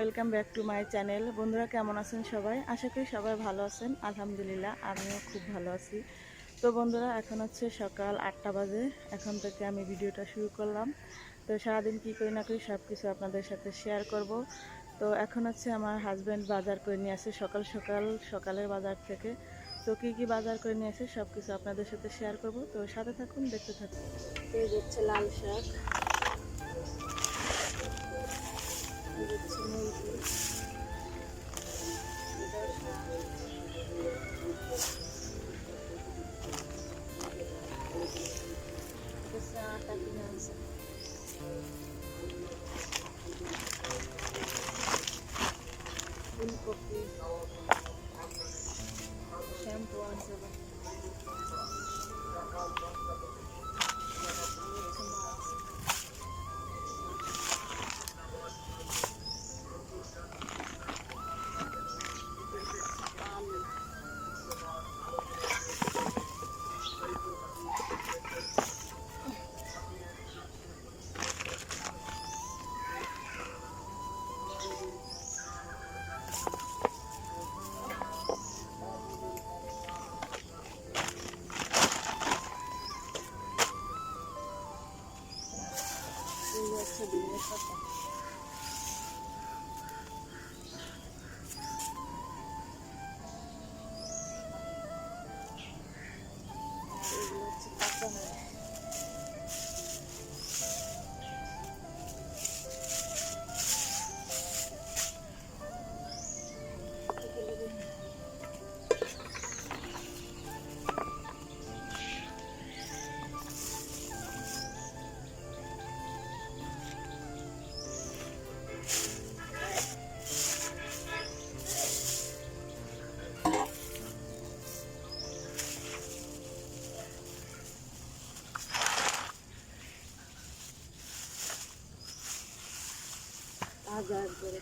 Welcome back to my channel. বন্ধুরা কেমন আছেন সবাই? আশা করি সবাই ভালো আছেন। আলহামদুলিল্লাহ আমিও খুব ভালো আছি। তো বন্ধুরা এখন হচ্ছে সকাল 8টা বাজে। এখন থেকে আমি ভিডিওটা শুরু করলাম। তো সারাদিন কী করি না করি সব কিছু আপনাদের সাথে শেয়ার করব। তো এখন হচ্ছে আমার হাজব্যান্ড বাজার করে নিয়ে আসে সকালের বাজার থেকে। তো কী বাজার করে নিয়ে আসে সব কিছু আপনাদের সাথে শেয়ার করব। তো সাথে থাকুন, দেখতে থাকুন। তো এই হচ্ছে লাল শাক, এই হচ্ছে মুরগি, আটা কিনে আনছে, ফুলকপি, শ্যাম্পু আনছে, হচ্ছে ডিমের পাতা, এগুলো হচ্ছে কাঁচামরিচ। তাজা একবারে।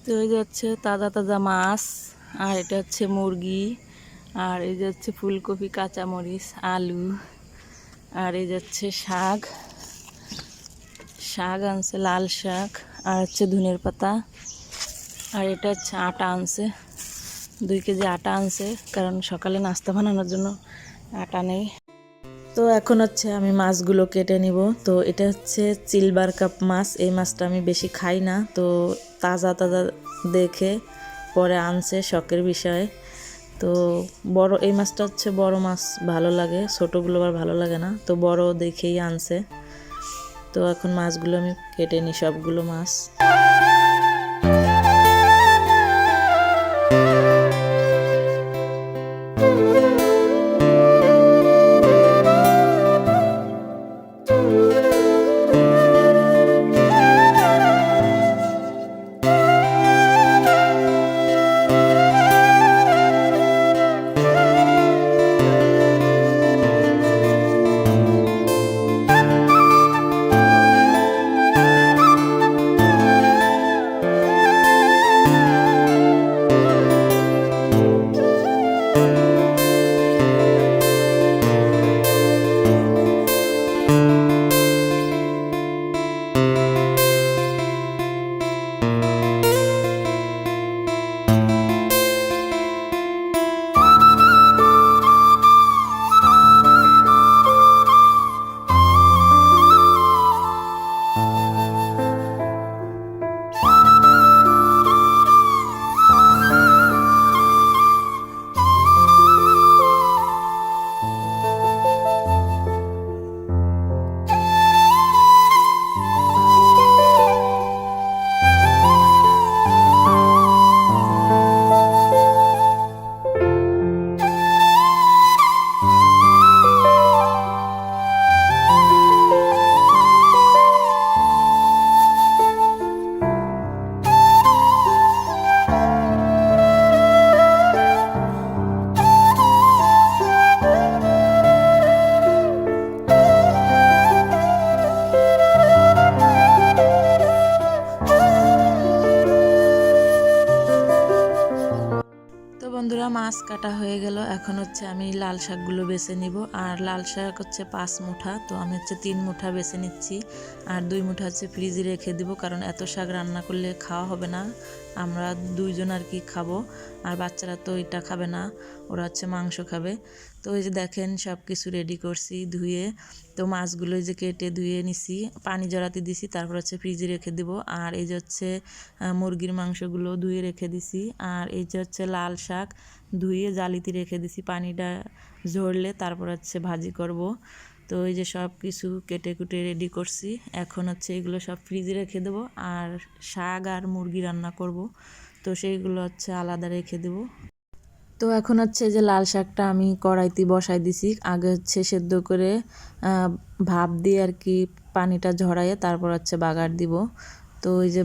তো এই যে হচ্ছে তাজা তাজা মাছ, আর এটা হচ্ছে মুরগি, আর এই যে হচ্ছে ফুলকপি, কাঁচামরিচ, আলু, আর এই যে হচ্ছে শাক আনছে, লাল শাক, আর হচ্ছে ধনের পাতা, আর এটা হচ্ছে আটা আনছে, 2 কেজি আটা আনছে, কারণ সকালে নাস্তা বানানোর জন্য আটা নেই। তো এখন হচ্ছে আমি মাছগুলো কেটে নিব। তো এটা হচ্ছে সিলভার কাপ মাছ। এই মাছটা আমি বেশি খাই না, তো তাজা তাজা দেখে পরে আনছে, শখের বিষয়। তো বড় এই মাছটা হচ্ছে বড় মাছ ভালো লাগে, ছোটোগুলো আবার ভালো লাগে না, তো বড় দেখেই আনছে। তো এখন মাছগুলো আমি কেটে নিই, সবগুলো মাছ। বন্ধুরা মাছ কাটা হয়ে গেল, এখন হচ্ছে আমি লাল শাকগুলো বেছে নিব। আর লাল শাক হচ্ছে 5 মুঠা, তো আমি হচ্ছে 3 মুঠা বেছে নিচ্ছি। আর 2 মুঠা হচ্ছে ফ্রিজে রেখে দিব, কারণ এত শাক রান্না করলে খাওয়া হবে না, আমরা 2 জন আর কি খাবো। আর বাচ্চারা তো এটা খাবে না, ওরা হচ্ছে মাংস খাবে। তো এই যে দেখেন সব কিছু রেডি করছি ধুয়ে। তো মাছগুলো যে কেটে ধুয়ে নিছি, পানি জড়াতে দিছি, তারপর হচ্ছে ফ্রিজে রেখে দিব। আর এই যে হচ্ছে মুরগির মাংসগুলো ধুয়ে রেখে দিছি। আর এই যে হচ্ছে লাল শাক ধুয়ে জালিতে রেখে দিছি, পানিটা ঝরলে তারপর হচ্ছে ভাজি করব। তো এই যে সব কিছু কেটে কুটে রেডি করছি, এখন হচ্ছে এগুলো সব ফ্রিজে রেখে দেবো। আর শাক আর মুরগি রান্না করব, তো সেইগুলো হচ্ছে আলাদা রেখে দেবো। তো এখন হচ্ছে যে লাল শাকটা আমি কড়াইতে বসাই দিছি, আগে হচ্ছে সেদ্ধ করে ভাপ দিয়ে আর কি পানিটা ঝরাইয়ে তারপর হচ্ছে বাগার দিব। তো ওই যে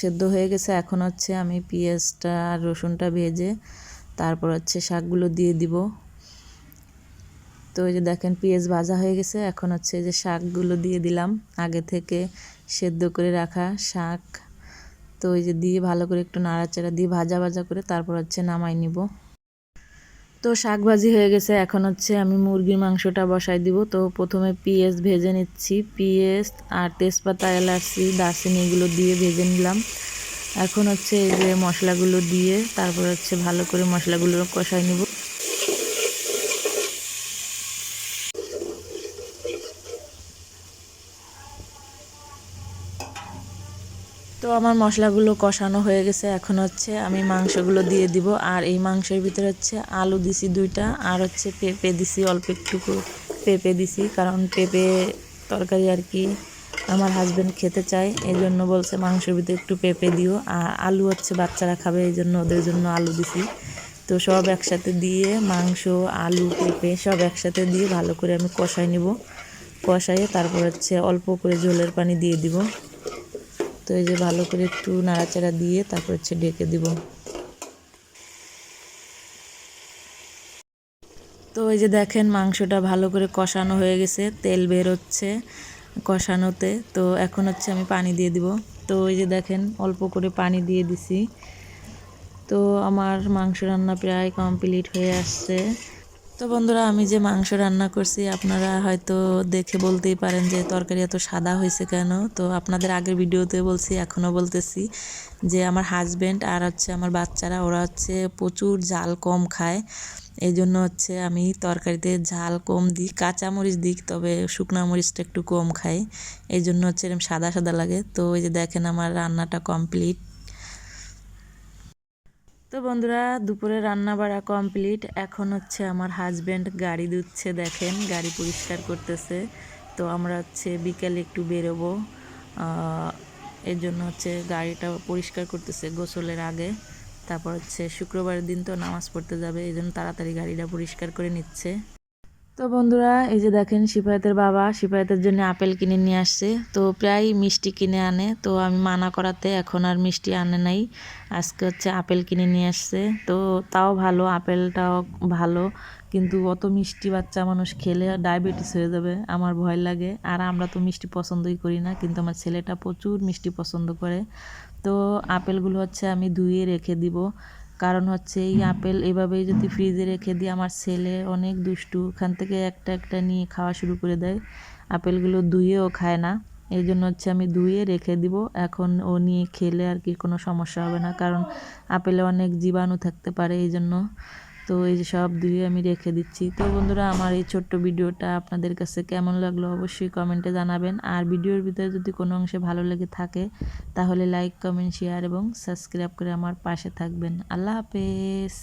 সেদ্ধ হয়ে গেছে, এখন হচ্ছে আমি পেঁয়াজটা আর রসুনটা ভেজে তারপর হচ্ছে শাকগুলো দিয়ে দিব। তো এই যে দেখেন পেঁয়াজ ভাজা হয়ে গেছে, এখন হচ্ছে যে শাকগুলো দিয়ে দিলাম, আগে থেকে সেদ্ধ করে রাখা শাক। তো এই যে দিয়ে ভালো করে একটু নাড়াচাড়া দিয়ে ভাজা ভাজা করে তারপর হচ্ছে নামাই নিব। তো শাক ভাজি হয়ে গেছে, এখন হচ্ছে আমি মুরগির মাংসটা বসাই দিব। তো প্রথমে পেঁয়াজ ভেজে নিচ্ছি, পেঁয়াজ আর তেজপাতা, এলাচি, দারচিনি এগুলো দিয়ে ভেজে নিলাম। এখন হচ্ছে এই যে মশলাগুলো দিয়ে তারপর হচ্ছে ভালো করে মশলাগুলো কষাই নিব। তো আমার মশলাগুলো কষানো হয়ে গেছে, এখন হচ্ছে আমি মাংসগুলো দিয়ে দিব। আর এই মাংসের ভিতরে হচ্ছে আলু দিছি 2টা, আর হচ্ছে পেঁপে দিছি অল্প একটুকু পেঁপে দিছি, কারণ পেঁপে তরকারি আর কি আমার হাজব্যান্ড খেতে চায়, এই জন্য বলছে মাংসের ভিতরে একটু পেঁপে দিও। আর আলু হচ্ছে বাচ্চারা খাবে, এই জন্য ওদের জন্য আলু দিছি। তো সব একসাথে দিয়ে মাংস, আলু, পেঁপে সব একসাথে দিয়ে ভালো করে আমি কষাই নিব। কষাইয়ে তারপর হচ্ছে অল্প করে ঝোলের পানি দিয়ে দিব। তো এই যে ভালো করে একটু নাড়াচাড়া দিয়ে তারপর হচ্ছে ঢেকে দিব। তো এই যে দেখেন মাংসটা ভালো করে কষানো হয়ে গেছে, তেল বের হচ্ছে কষানোতে। তো এখন হচ্ছে আমি পানি দিয়ে দিব। তো এই যে দেখেন অল্প করে পানি দিয়ে দিছি। তো আমার মাংস রান্না প্রায় কমপ্লিট হয়ে আসছে। তো বন্ধুরা, আমি যে মাংস রান্না করছি আপনারা হয়তো দেখে বলতেই পারেন যে তরকারি এত সাদা হয়েছে কেন। তো আপনাদের আগের ভিডিওতে বলছি, এখনও বলতেছি যে আমার হাজব্যান্ড আর হচ্ছে আমার বাচ্চারা ওরা হচ্ছে প্রচুর ঝাল কম খায়, এই জন্য হচ্ছে আমি তরকারিতে ঝাল কম দিই, কাঁচামরিচ দিই, তবে শুকনা মরিচটা একটু কম খাই, এই জন্য হচ্ছে এরকম সাদা সাদা লাগে। তো এই যে দেখেন আমার রান্নাটা কমপ্লিট। তো বন্ধুরা, দুপুরে রান্না বাড়া কমপ্লিট, এখন হচ্ছে আমার হাজব্যান্ড গাড়ি ধুচ্ছে, দেখেন গাড়ি পরিষ্কার করতেছে। তো আমরা হচ্ছে বিকেলে একটু বেরোবো, এর জন্য হচ্ছে গাড়িটা পরিষ্কার করতেছে গোসলের আগে। তারপর হচ্ছে শুক্রবারের দিন তো নামাজ পড়তে যাবে, এই জন্য তাড়াতাড়ি গাড়িটা পরিষ্কার করে নিচ্ছে। তো বন্ধুরা, এই যে দেখেন সিফায়েতের বাবা সিফায়েতের জন্য আপেল কিনে নিয়ে আসছে। তো প্রায় মিষ্টি কিনে আনে, তো আমি মানা করাতে এখন আর মিষ্টি আনে নাই, আজকে হচ্ছে আপেল কিনে নিয়ে আসছে। তো তাও ভালো, আপেলটাও ভালো, কিন্তু অত মিষ্টি বাচ্চা মানুষ খেলে ডায়াবেটিস হয়ে যাবে, আমার ভয় লাগে। আর আমরা তো মিষ্টি পছন্দই করি না, কিন্তু আমার ছেলেটা প্রচুর মিষ্টি পছন্দ করে। তো আপেলগুলো হচ্ছে আমি ধুয়ে রেখে দিব, কারণ হচ্ছে এই আপেল এভাবেই যদি ফ্রিজে রেখে দিই, আমার ছেলে অনেক দুষ্টু, ওখান থেকে একটা একটা নিয়ে খাওয়া শুরু করে দেয়, আপেলগুলো ধুয়েও খায় না। এই জন্য হচ্ছে আমি ধুয়ে রেখে দিব, এখন ও নিয়ে খেলে আর কি কোনো সমস্যা হবে না, কারণ আপেলে অনেক জীবাণু থাকতে পারে, এই জন্য। তো এই যে সব ধুয়ে আমি রেখে দিচ্ছি। তো বন্ধুরা, আমার এই ছোট্ট ভিডিওটা আপনাদের কাছে কেমন লাগলো অবশ্যই কমেন্টে জানাবেন। আর ভিডিওর ভিতরে যদি কোনো অংশে ভালো লেগে থাকে তাহলে লাইক, কমেন্ট, শেয়ার এবং সাবস্ক্রাইব করে আমার পাশে থাকবেন। আল্লাহ হাফেজ।